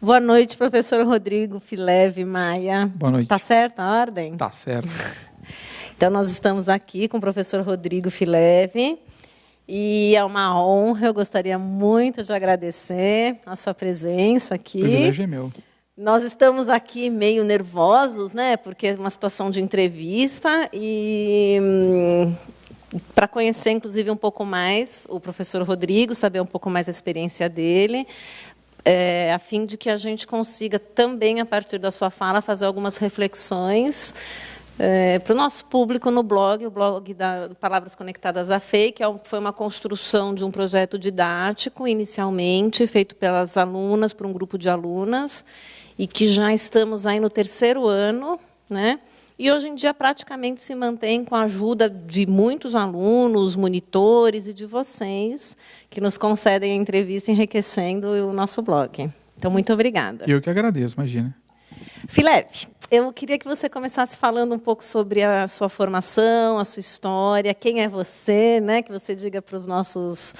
Boa noite, professor Rodrigo Fileve Maia. Boa noite. Tá certa a ordem? Tá certo. Então, nós estamos aqui com o professor Rodrigo Fileve e é uma honra, eu gostaria muito de agradecer a sua presença aqui. O privilégio é meu. Nós estamos aqui meio nervosos, né? Porque é uma situação de entrevista e para conhecer, inclusive, um pouco mais o professor Rodrigo, saber um pouco mais a experiência dele, a fim de que a gente consiga também, a partir da sua fala, fazer algumas reflexões para o nosso público no blog, o blog da Palavras Conectadas à FEI, que foi uma construção de um projeto didático, inicialmente, feito pelas alunas, por um grupo de alunas, e que já estamos aí no 3º ano, né? E hoje em dia praticamente se mantém com a ajuda de muitos alunos, monitores e de vocês, que nos concedem a entrevista enriquecendo o nosso blog. Então, muito obrigada. Eu que agradeço, imagina. Fileve, eu queria que você começasse falando um pouco sobre a sua formação, a sua história, quem é você, né? Que você diga para os nossos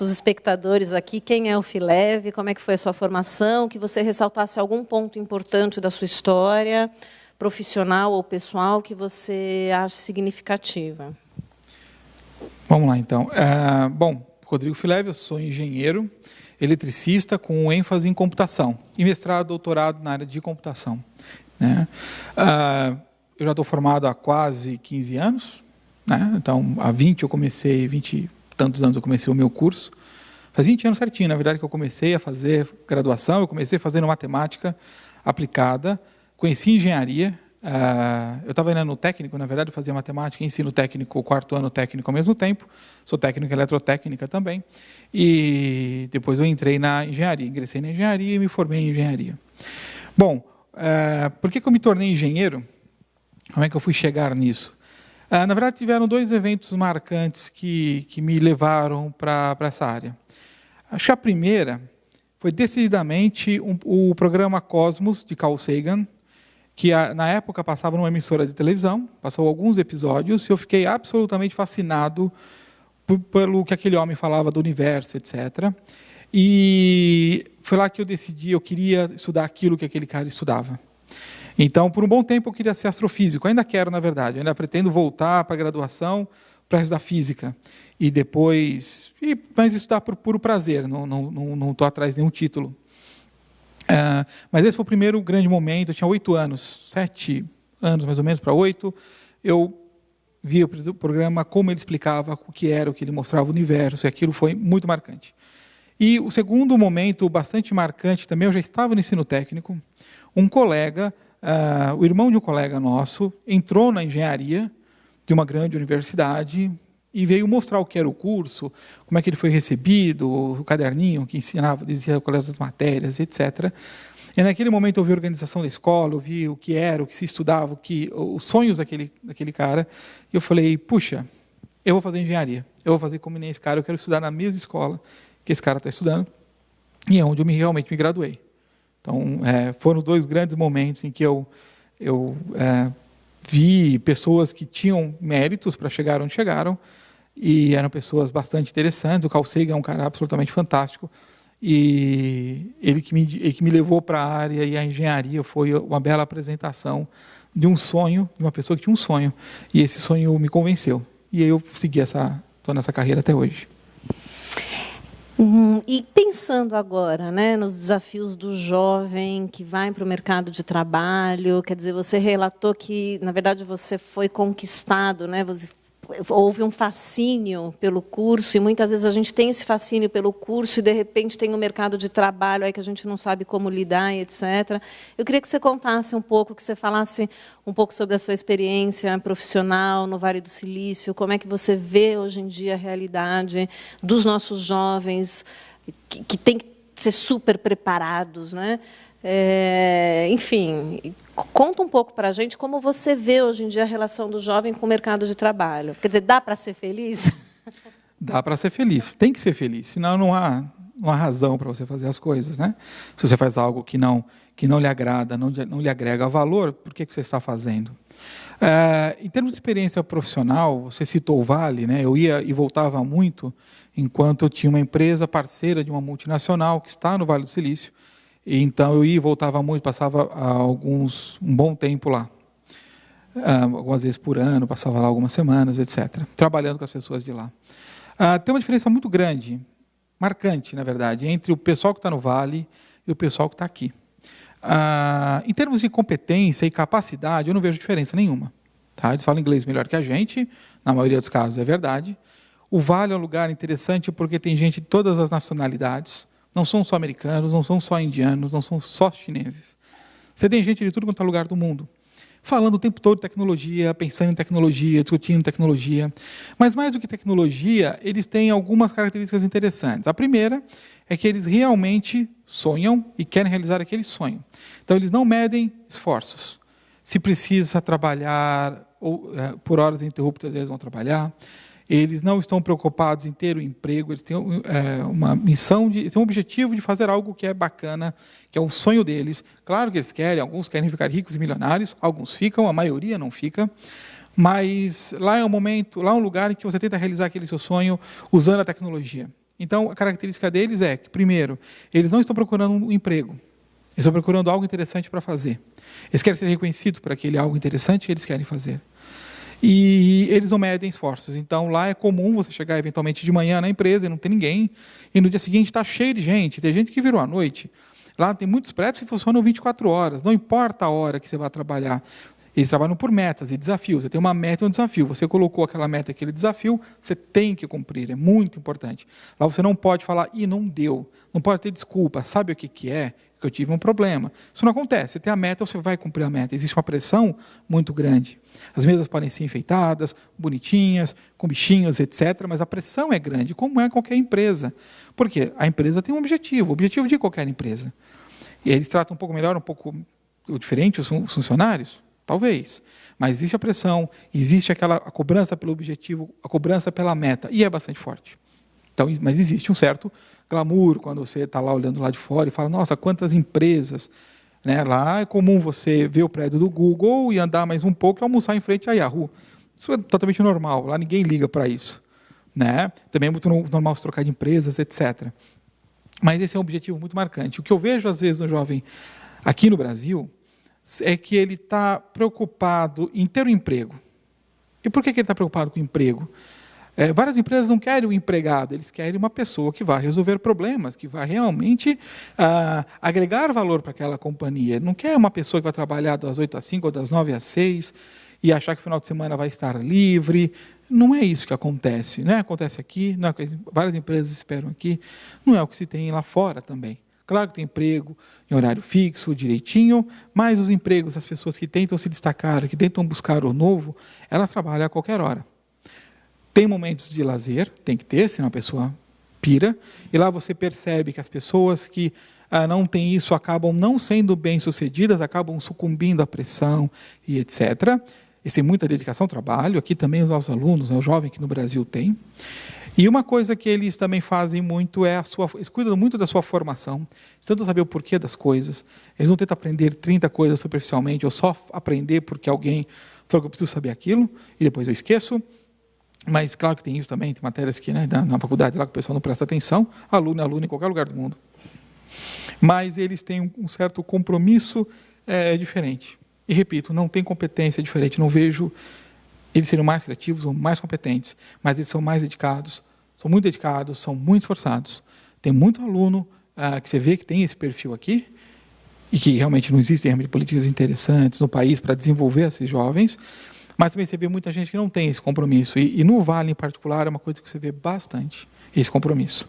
espectadores aqui quem é o Fileve, como é que foi a sua formação, que você ressaltasse algum ponto importante da sua história, profissional ou pessoal, que você acha significativa. Vamos lá, então. Bom, Rodrigo Fileve, eu sou engenheiro, eletricista com ênfase em computação e mestrado, doutorado na área de computação, né? Eu já estou formado há quase 15 anos, né? Então, há 20 e tantos anos eu comecei o meu curso. Faz 20 anos certinho, na verdade, que eu comecei a fazer graduação, eu comecei fazendo matemática aplicada, conheci engenharia, eu estava ainda no técnico, na verdade, eu fazia matemática e ensino técnico, o 4º ano técnico ao mesmo tempo, sou técnico em eletrotécnica também, e depois eu entrei na engenharia, ingressei na engenharia e me formei em engenharia. Bom, por que eu me tornei engenheiro? Como é que eu fui chegar nisso? Na verdade, tiveram 2 eventos marcantes que me levaram para essa área. Acho que a primeira foi decididamente o programa Cosmos, de Carl Sagan, que na época passava numa emissora de televisão, passou alguns episódios, e eu fiquei absolutamente fascinado pelo que aquele homem falava do universo, etc. E foi lá que eu decidi, eu queria estudar aquilo que aquele cara estudava. Então, por um bom tempo, eu queria ser astrofísico, ainda quero, na verdade, ainda pretendo voltar para a graduação, para o resto da física, e depois, mas estudar por puro prazer, não estou atrás de nenhum título. Mas esse foi o primeiro grande momento, eu tinha 8 anos, 7 anos mais ou menos para 8, eu via o programa, como ele explicava o que era, o que ele mostrava o universo, e aquilo foi muito marcante. E o segundo momento, bastante marcante também, eu já estava no ensino técnico, um colega, o irmão de um colega nosso, entrou na engenharia de uma grande universidade e veio mostrar o que era o curso, como é que ele foi recebido, o caderninho que ensinava, dizia quais eram as matérias, etc. E naquele momento eu vi a organização da escola, eu vi o que era, o que se estudava, os sonhos daquele cara, e eu falei, puxa, eu vou fazer engenharia, eu vou fazer como nem esse cara, eu quero estudar na mesma escola que esse cara está estudando, e é onde eu realmente me graduei. Então, foram os 2 grandes momentos em que eu vi pessoas que tinham méritos para chegar onde chegaram, e eram pessoas bastante interessantes. O Carl Sagan é um cara absolutamente fantástico, e ele que me levou para a área, e a engenharia foi uma bela apresentação de um sonho, de uma pessoa que tinha um sonho, e esse sonho me convenceu. E aí eu segui estou nessa carreira até hoje. E pensando agora, né, nos desafios do jovem que vai para o mercado de trabalho, quer dizer, você relatou que, na verdade, você foi conquistado, né, houve um fascínio pelo curso, e muitas vezes a gente tem esse fascínio pelo curso e, de repente, tem um mercado de trabalho aí que a gente não sabe como lidar, etc. Eu queria que você contasse um pouco, que você falasse um pouco sobre a sua experiência profissional no Vale do Silício, como é que você vê hoje em dia a realidade dos nossos jovens que têm que ser super preparados, né? Enfim, conta um pouco para a gente como você vê hoje em dia a relação do jovem com o mercado de trabalho. Quer dizer, dá para ser feliz? Dá para ser feliz, tem que ser feliz, senão não há razão para você fazer as coisas, né? Se você faz algo que não lhe agrada, não lhe agrega valor, por que você está fazendo? Em termos de experiência profissional, você citou o Vale, né? Eu ia e voltava muito enquanto eu tinha uma empresa parceira de uma multinacional que está no Vale do Silício. E, então eu ia e voltava muito, passava um bom tempo lá. Algumas vezes por ano, passava lá algumas semanas, etc., trabalhando com as pessoas de lá. Tem uma diferença muito grande, marcante, na verdade, entre o pessoal que está no Vale e o pessoal que está aqui. Em termos de competência e capacidade, eu não vejo diferença nenhuma. Tá? Eles falam inglês melhor que a gente, na maioria dos casos é verdade. O Vale é um lugar interessante porque tem gente de todas as nacionalidades, não são só americanos, não são só indianos, não são só chineses. Você tem gente de tudo quanto é lugar do mundo, falando o tempo todo de tecnologia, pensando em tecnologia, discutindo tecnologia. Mas mais do que tecnologia, eles têm algumas características interessantes. A primeira é que eles realmente sonham e querem realizar aquele sonho. Então, eles não medem esforços. Se precisa trabalhar por horas ininterruptas, eles vão trabalhar. Eles não estão preocupados em ter o emprego, eles têm uma missão, têm um objetivo de fazer algo que é bacana, que é um sonho deles. Claro que eles querem, alguns querem ficar ricos e milionários, alguns ficam, a maioria não fica. Mas lá é um momento, lá é um lugar em que você tenta realizar aquele seu sonho usando a tecnologia. Então, a característica deles é que, primeiro, eles não estão procurando um emprego, eles estão procurando algo interessante para fazer. Eles querem ser reconhecidos por aquele algo interessante que eles querem fazer. E eles não medem esforços. Então, lá é comum você chegar eventualmente de manhã na empresa e não tem ninguém, e no dia seguinte está cheio de gente, tem gente que virou à noite. Lá tem muitos prédios que funcionam 24 horas, não importa a hora que você vai trabalhar. Eles trabalham por metas e desafios. Você tem uma meta e um desafio. Você colocou aquela meta, aquele desafio, você tem que cumprir. É muito importante. Lá você não pode falar, não deu. Não pode ter desculpa. Sabe o que é? Que eu tive um problema. Isso não acontece. Você tem a meta, você vai cumprir a meta. Existe uma pressão muito grande. As mesas podem ser enfeitadas, bonitinhas, com bichinhos, etc. Mas a pressão é grande, como é qualquer empresa. Por quê? A empresa tem um objetivo, o objetivo de qualquer empresa. E eles tratam um pouco melhor, um pouco diferente os funcionários? Talvez, mas existe a pressão, existe a cobrança pelo objetivo, a cobrança pela meta, e é bastante forte. Então, mas existe um certo glamour quando você está lá olhando lá de fora e fala, nossa, quantas empresas. Né? Lá é comum você ver o prédio do Google e andar mais um pouco e almoçar em frente à Yahoo. Isso é totalmente normal, lá ninguém liga para isso. Né? Também é muito normal se trocar de empresas, etc. Mas esse é um objetivo muito marcante. O que eu vejo, às vezes, no jovem aqui no Brasil é que ele está preocupado em ter um emprego. E por que ele está preocupado com o emprego? Várias empresas não querem um empregado, eles querem uma pessoa que vai resolver problemas, que vai realmente agregar valor para aquela companhia. Não quer uma pessoa que vai trabalhar das 8 às 5 ou das 9 às 6 e achar que no final de semana vai estar livre. Não é isso que acontece. Não acontece aqui, não é, várias empresas esperam aqui, não é o que se tem lá fora também. Claro que tem emprego em horário fixo, direitinho, mas os empregos, as pessoas que tentam se destacar, que tentam buscar o novo, elas trabalham a qualquer hora. Tem momentos de lazer, tem que ter, senão a pessoa pira, e lá você percebe que as pessoas que não têm isso acabam não sendo bem-sucedidas, acabam sucumbindo à pressão e etc. Eles têm muita dedicação ao trabalho, aqui também os nossos alunos, o jovem que no Brasil tem. E uma coisa que eles também fazem muito eles cuidam muito da sua formação, eles tentam saber o porquê das coisas, eles não tentam aprender 30 coisas superficialmente, ou só aprender porque alguém falou que eu preciso saber aquilo, e depois eu esqueço. Mas claro que tem isso também, tem matérias que na faculdade lá que o pessoal não presta atenção, aluno é aluno em qualquer lugar do mundo. Mas eles têm um certo compromisso diferente. E repito, não tem competência diferente, não vejo eles seriam mais criativos ou mais competentes, mas eles são mais dedicados, são muito esforçados. Tem muito aluno que você vê que tem esse perfil aqui, e que realmente não existem realmente políticas interessantes no país para desenvolver esses jovens, mas também você vê muita gente que não tem esse compromisso. E no Vale, em particular, é uma coisa que você vê bastante, esse compromisso.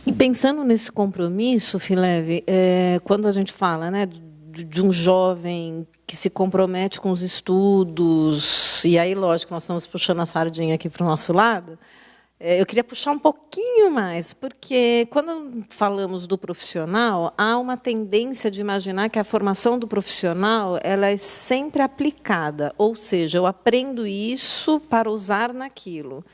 E pensando nesse compromisso, Fileve, quando a gente fala, né, de um jovem que se compromete com os estudos, e aí, lógico, nós estamos puxando a sardinha aqui para o nosso lado, eu queria puxar um pouquinho mais, porque quando falamos do profissional, há uma tendência de imaginar que a formação do profissional ela é sempre aplicada, ou seja, eu aprendo isso para usar naquilo.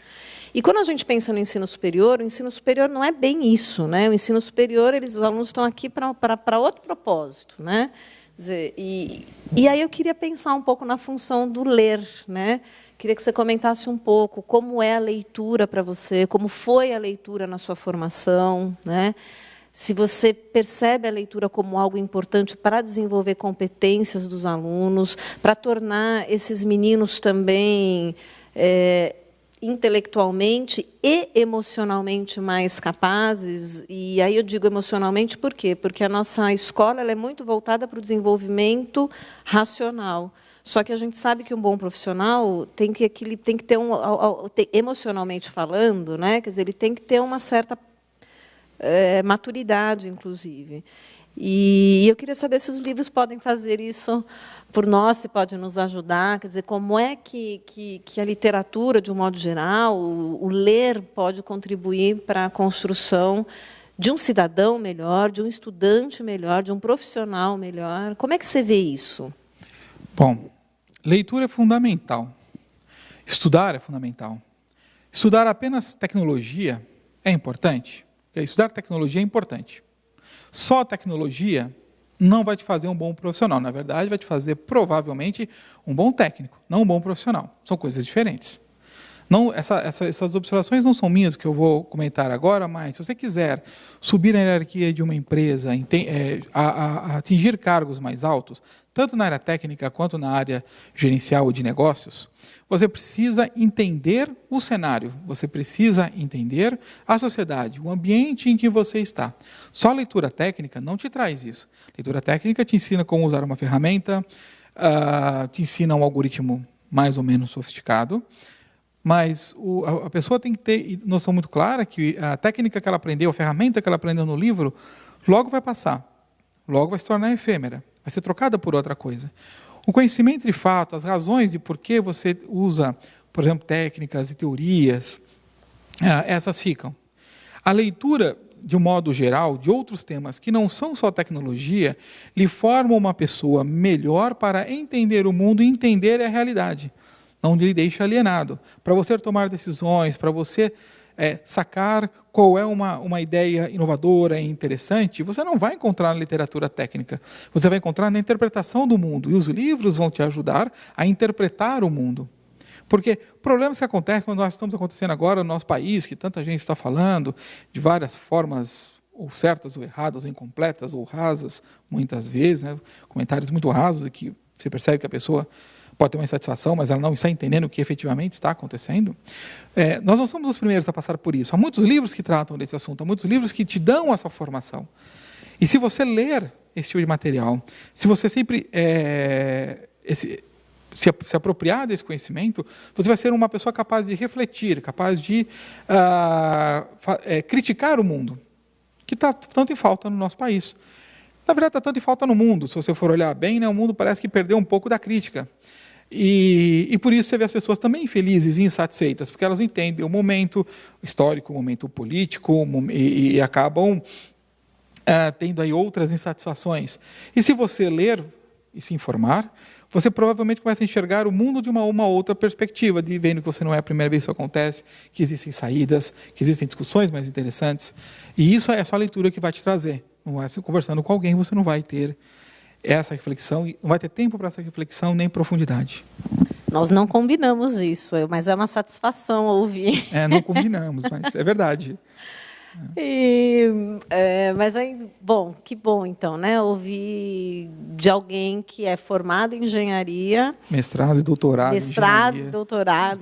E quando a gente pensa no ensino superior, o ensino superior não é bem isso, né? O ensino superior, os alunos estão aqui para outro propósito, né? Quer dizer, e aí eu queria pensar um pouco na função do ler, né? Queria que você comentasse um pouco como é a leitura para você, como foi a leitura na sua formação, né? Se você percebe a leitura como algo importante para desenvolver competências dos alunos, para tornar esses meninos também intelectualmente e emocionalmente mais capazes. E aí eu digo emocionalmente por quê? Porque a nossa escola ela é muito voltada para o desenvolvimento racional. Só que a gente sabe que um bom profissional tem que ter emocionalmente falando, né? Quer dizer, ele tem que ter uma certa maturidade, inclusive. E eu queria saber se os livros podem fazer isso por nós, se pode nos ajudar. Quer dizer, como é que a literatura, de um modo geral, o ler pode contribuir para a construção de um cidadão melhor, de um estudante melhor, de um profissional melhor. Como é que você vê isso? Bom, leitura é fundamental. Estudar é fundamental. Estudar apenas tecnologia é importante. Estudar tecnologia é importante. Só a tecnologia não vai te fazer um bom profissional. Na verdade, vai te fazer, provavelmente, um bom técnico, não um bom profissional. São coisas diferentes. Não, essas observações não são minhas, que eu vou comentar agora, mas se você quiser subir na hierarquia de uma empresa, a atingir cargos mais altos, tanto na área técnica quanto na área gerencial ou de negócios, você precisa entender o cenário, você precisa entender a sociedade, o ambiente em que você está. Só a leitura técnica não te traz isso. Leitura técnica te ensina como usar uma ferramenta, te ensina um algoritmo mais ou menos sofisticado, mas a pessoa tem que ter noção muito clara que a técnica que ela aprendeu, a ferramenta que ela aprendeu no livro, logo vai passar, logo vai se tornar efêmera, vai ser trocada por outra coisa. O conhecimento de fato, as razões de por que você usa, por exemplo, técnicas e teorias, essas ficam. A leitura, de um modo geral, de outros temas que não são só tecnologia, lhe forma uma pessoa melhor para entender o mundo e entender a realidade. Não lhe deixa alienado. Para você tomar decisões, para você sacar qual é uma ideia inovadora e interessante, você não vai encontrar na literatura técnica. Você vai encontrar na interpretação do mundo. E os livros vão te ajudar a interpretar o mundo. Porque problemas que acontecem quando nós estamos acontecendo agora no nosso país, que tanta gente está falando, de várias formas, ou certas, ou erradas, ou incompletas, ou rasas, muitas vezes, né? Comentários muito rasos, que você percebe que a pessoa pode ter uma insatisfação, mas ela não está entendendo o que efetivamente está acontecendo. Nós não somos os primeiros a passar por isso. Há muitos livros que tratam desse assunto, há muitos livros que te dão essa formação. E se você ler esse tipo de material, se você sempre se apropriar desse conhecimento, você vai ser uma pessoa capaz de refletir, capaz de criticar o mundo, que está tanto em falta no nosso país. Na verdade, está tanto em falta no mundo. Se você for olhar bem, né, o mundo parece que perdeu um pouco da crítica. E por isso você vê as pessoas também infelizes e insatisfeitas, porque elas não entendem o momento histórico, o momento político, e acabam tendo aí outras insatisfações. E se você ler e se informar, você provavelmente começa a enxergar o mundo de uma outra perspectiva, de vendo que você não é a primeira vez que isso acontece, que existem saídas, que existem discussões mais interessantes. E isso é só a leitura que vai te trazer. Não é, se conversando com alguém, você não vai ter essa reflexão, não vai ter tempo para essa reflexão nem profundidade. Nós não combinamos isso, mas é uma satisfação ouvir. Não combinamos, mas é verdade. Mas aí, bom, que bom então, né? Ouvir de alguém que é formado em engenharia, mestrado e doutorado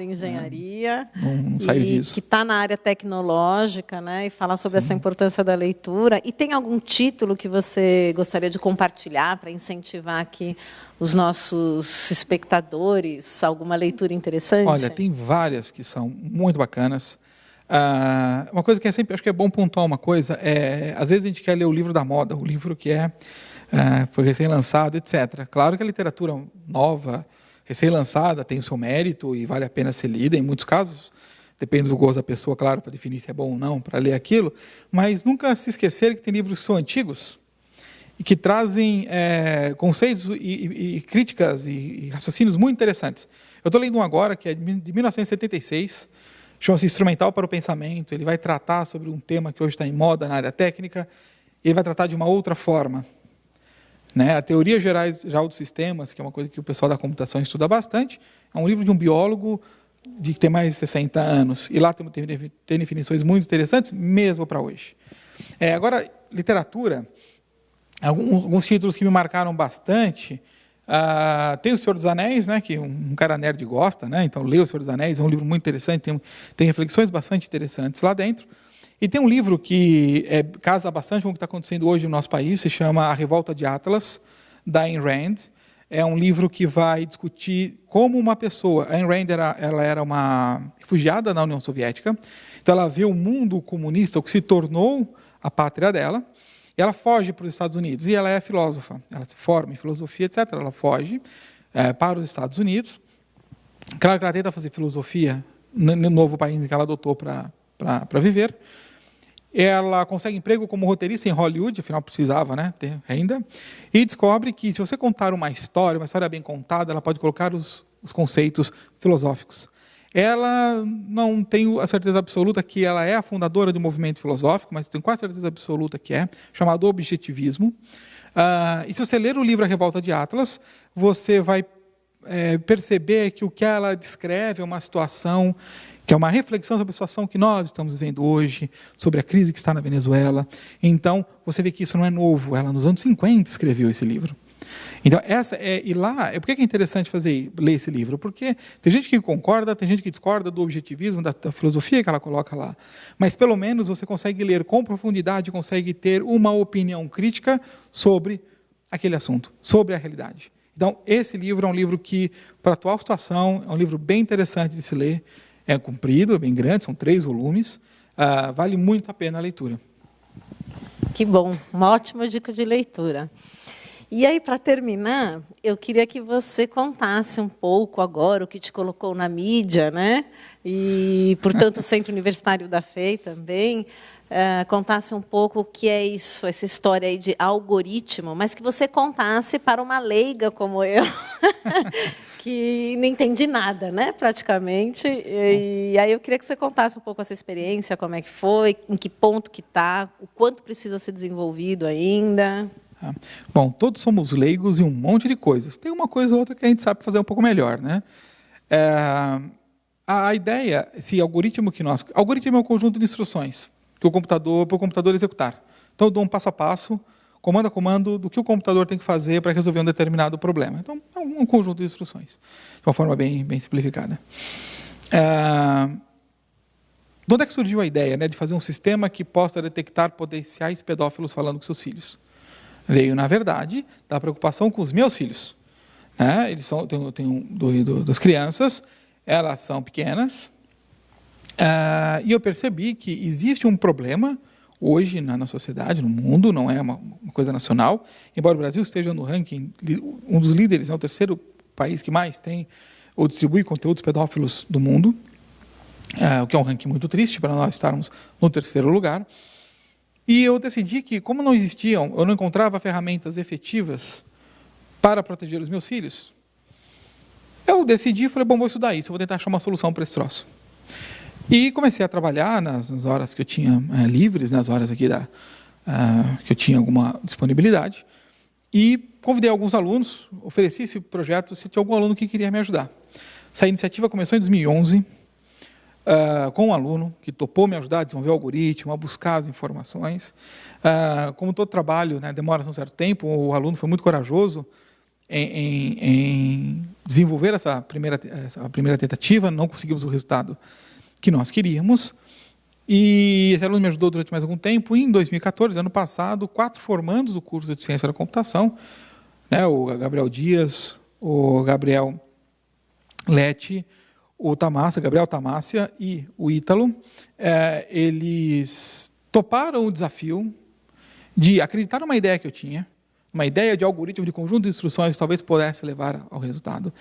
em engenharia, não saiu disso, que está na área tecnológica, né? E falar sobre essa importância da leitura. E tem algum título que você gostaria de compartilhar para incentivar aqui os nossos espectadores? Alguma leitura interessante? Olha, tem várias que são muito bacanas. Uma coisa que sempre acho que é bom pontuar uma coisa às vezes a gente quer ler o livro da moda, o livro que foi recém-lançado, etc. Claro que a literatura nova, recém-lançada, tem o seu mérito e vale a pena ser lida. Em muitos casos, depende do gosto da pessoa, claro, para definir se é bom ou não para ler aquilo. Mas nunca se esquecer que tem livros que são antigos e que trazem conceitos e críticas e raciocínios muito interessantes. Eu estou lendo um agora que é de 1976. Chama-se Instrumental para o Pensamento. Ele vai tratar sobre um tema que hoje está em moda na área técnica, e ele vai tratar de uma outra forma. né? A Teoria Geral dos Sistemas, que é uma coisa que o pessoal da computação estuda bastante, é um livro de um biólogo que tem mais de 60 anos, e lá tem definições muito interessantes, mesmo para hoje. Agora, literatura, alguns títulos que me marcaram bastante, tem O Senhor dos Anéis, né, que um cara nerd gosta, né, então lê O Senhor dos Anéis, é um livro muito interessante, tem reflexões bastante interessantes lá dentro. E tem um livro que casa bastante com o que está acontecendo hoje no nosso país, se chama A Revolta de Atlas, da Ayn Rand. É um livro que vai discutir como uma pessoa... A Ayn Rand ela era uma refugiada na União Soviética, então ela vê o mundo comunista, o que se tornou a pátria dela, e ela foge para os Estados Unidos, e ela é filósofa, ela se forma em filosofia, etc. Ela foge para os Estados Unidos. Claro que ela tenta fazer filosofia no novo país em que ela adotou para viver. Ela consegue emprego como roteirista em Hollywood, afinal precisava, né, ter renda, e descobre que se você contar uma história bem contada, ela pode colocar os conceitos filosóficos. Ela não tem a certeza absoluta que ela é a fundadora do movimento filosófico, mas tem quase certeza absoluta que chamado objetivismo. E se você ler o livro A Revolta de Atlas, você vai perceber que o que ela descreve é uma situação que é uma reflexão sobre a situação que nós estamos vivendo hoje, sobre a crise que está na Venezuela. Então, você vê que isso não é novo. Ela, nos anos 50, escreveu esse livro. Então, por que é interessante ler esse livro? Porque tem gente que concorda, tem gente que discorda do objetivismo, da filosofia que ela coloca lá. Mas, pelo menos, você consegue ler com profundidade, consegue ter uma opinião crítica sobre aquele assunto, sobre a realidade. Então, esse livro é um livro que, para a atual situação, é um livro bem interessante de se ler. É comprido, é bem grande, são 3 volumes. Vale muito a pena a leitura. Que bom, uma ótima dica de leitura. E aí, para terminar, eu queria que você contasse um pouco agora o que te colocou na mídia, né? E, portanto, o Centro Universitário da FEI também, contasse um pouco o que é isso, essa história aí de algoritmo, mas que você contasse para uma leiga como eu, que não entendi nada, né, praticamente. E aí eu queria que você contasse um pouco essa experiência, como é que foi, em que ponto que está, o quanto precisa ser desenvolvido ainda. Bom, todos somos leigos em um monte de coisas. Tem uma coisa ou outra que a gente sabe fazer um pouco melhor, né? A ideia, esse algoritmo algoritmo é um conjunto de instruções que para o computador executar. Então, eu dou um passo a passo, comando a comando, do que o computador tem que fazer para resolver um determinado problema. Então, é um conjunto de instruções, de uma forma bem simplificada. De onde é que surgiu a ideia, né, de fazer um sistema que possa detectar potenciais pedófilos falando com seus filhos? Veio, na verdade, da preocupação com os meus filhos. Eles tem duas crianças, elas são pequenas, e eu percebi que existe um problema hoje na sociedade, no mundo, não é uma coisa nacional, embora o Brasil esteja no ranking, um dos líderes, é o 3º país que mais tem ou distribui conteúdos pedófilos do mundo, o que é um ranking muito triste para nós estarmos no 3º lugar. E eu decidi que, como eu não encontrava ferramentas efetivas para proteger os meus filhos, eu decidi, falei, vou estudar isso, vou tentar achar uma solução para esse troço. E comecei a trabalhar nas horas que eu tinha livres, nas horas aqui que eu tinha alguma disponibilidade, e convidei alguns alunos, ofereci esse projeto se tinha algum aluno que queria me ajudar. Essa iniciativa começou em 2011, com um aluno que topou me ajudar a desenvolver o algoritmo, a buscar as informações. Como todo trabalho, né, demora um certo tempo, o aluno foi muito corajoso em desenvolver essa primeira tentativa, não conseguimos o resultado que nós queríamos, e esse aluno me ajudou durante mais algum tempo. E em 2014, ano passado, 4 formandos do curso de Ciência da Computação, né, o Gabriel Dias, o Gabriel Lete, o Gabriel Tamassia e o Ítalo, eles toparam o desafio de acreditar numa ideia que eu tinha, uma ideia de algoritmo de conjunto de instruções que talvez pudesse levar ao resultado,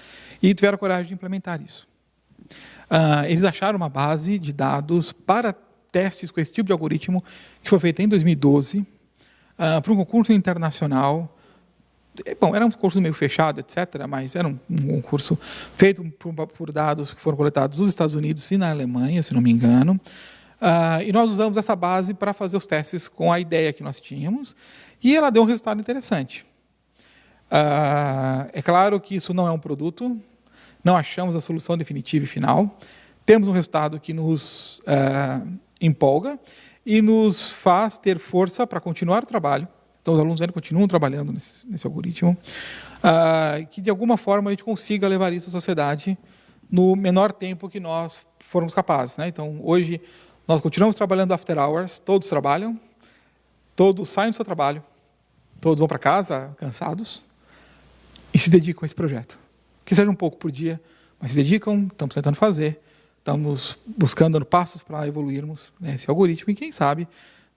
e tiveram a coragem de implementar isso. Eles acharam uma base de dados para testes com esse tipo de algoritmo, que foi feita em 2012, para um concurso internacional. Bom, era um curso meio fechado, etc., mas era um concurso feito por dados que foram coletados nos Estados Unidos e na Alemanha, se não me engano. E nós usamos essa base para fazer os testes com a ideia que nós tínhamos, e ela deu um resultado interessante. É claro que isso não é um produto, não achamos a solução definitiva e final, temos um resultado que nos empolga e nos faz ter força para continuar o trabalho. Então, os alunos ainda continuam trabalhando nesse algoritmo, que de alguma forma a gente consiga levar isso à sociedade no menor tempo que nós formos capazes, né? Então, hoje, nós continuamos trabalhando after hours, todos trabalham, todos saem do seu trabalho, todos vão para casa cansados e se dedicam a esse projeto. Que seja um pouco por dia, mas se dedicam, estamos tentando fazer, estamos buscando passos para evoluirmos esse algoritmo e, quem sabe,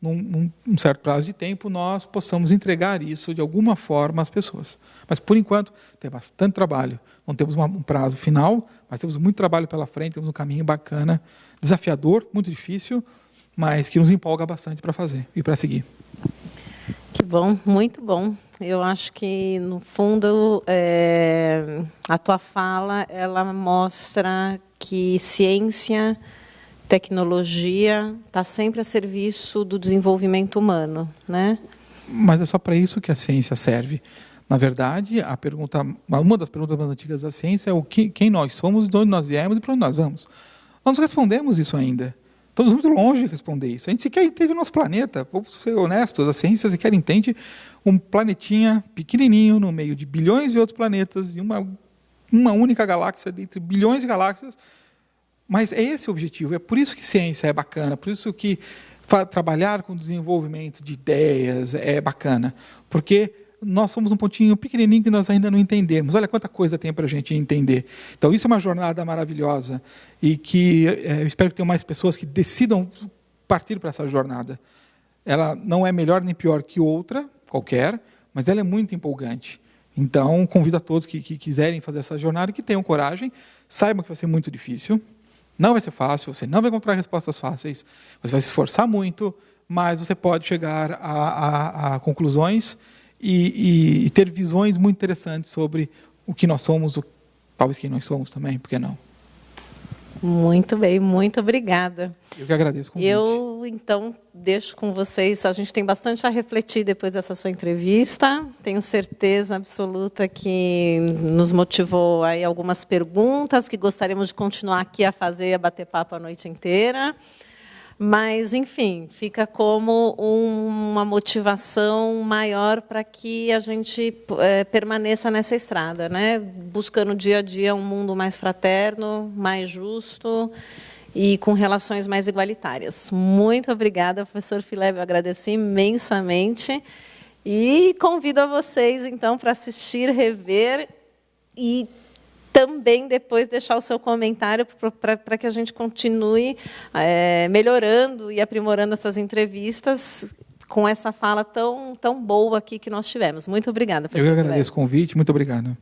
num certo prazo de tempo, nós possamos entregar isso de alguma forma às pessoas. Mas, por enquanto, tem bastante trabalho. Não temos um prazo final, mas temos muito trabalho pela frente, temos um caminho bacana, desafiador, muito difícil, mas que nos empolga bastante para fazer e para seguir. Que bom, muito bom. Eu acho que, no fundo, a tua fala, ela mostra que ciência, tecnologia está sempre a serviço do desenvolvimento humano, né? Mas é só para isso que a ciência serve. Na verdade, uma das perguntas mais antigas da ciência é quem nós somos, de onde nós viemos e para onde nós vamos. Nós não respondemos isso ainda. Estamos muito longe de responder isso. A gente sequer entende o nosso planeta. Vamos ser honestos, a ciência sequer entende um planetinha pequenininho no meio de bilhões de outros planetas e uma única galáxia dentre bilhões de galáxias. Mas é esse o objetivo. É por isso que ciência é bacana, por isso que trabalhar com o desenvolvimento de ideias é bacana. Porque nós somos um pontinho pequenininho que nós ainda não entendemos. Olha quanta coisa tem para a gente entender. Então, isso é uma jornada maravilhosa e que eu espero que tenham mais pessoas que decidam partir para essa jornada. Ela não é melhor nem pior que outra, qualquer, mas ela é muito empolgante. Então, convido a todos que quiserem fazer essa jornada, que tenham coragem, saibam que vai ser muito difícil, não vai ser fácil, você não vai encontrar respostas fáceis, você vai se esforçar muito, mas você pode chegar a conclusões e ter visões muito interessantes sobre o que nós somos, talvez quem nós somos também, por que não? Muito bem, muito obrigada. Eu que agradeço o convite. Eu, então, deixo com vocês, a gente tem bastante a refletir depois dessa sua entrevista, tenho certeza absoluta que nos motivou aí algumas perguntas, que gostaríamos de continuar aqui a fazer, a bater papo a noite inteira. Mas, enfim, fica como uma motivação maior para que a gente permaneça nessa estrada, né? Buscando dia a dia um mundo mais fraterno, mais justo e com relações mais igualitárias. Muito obrigada, professor Filébio, eu agradeci imensamente e convido a vocês, então, para assistir, rever e também depois deixar o seu comentário para que a gente continue melhorando e aprimorando essas entrevistas com essa fala tão boa aqui que nós tivemos. Muito obrigada, professor. Eu que agradeço o convite, muito obrigado.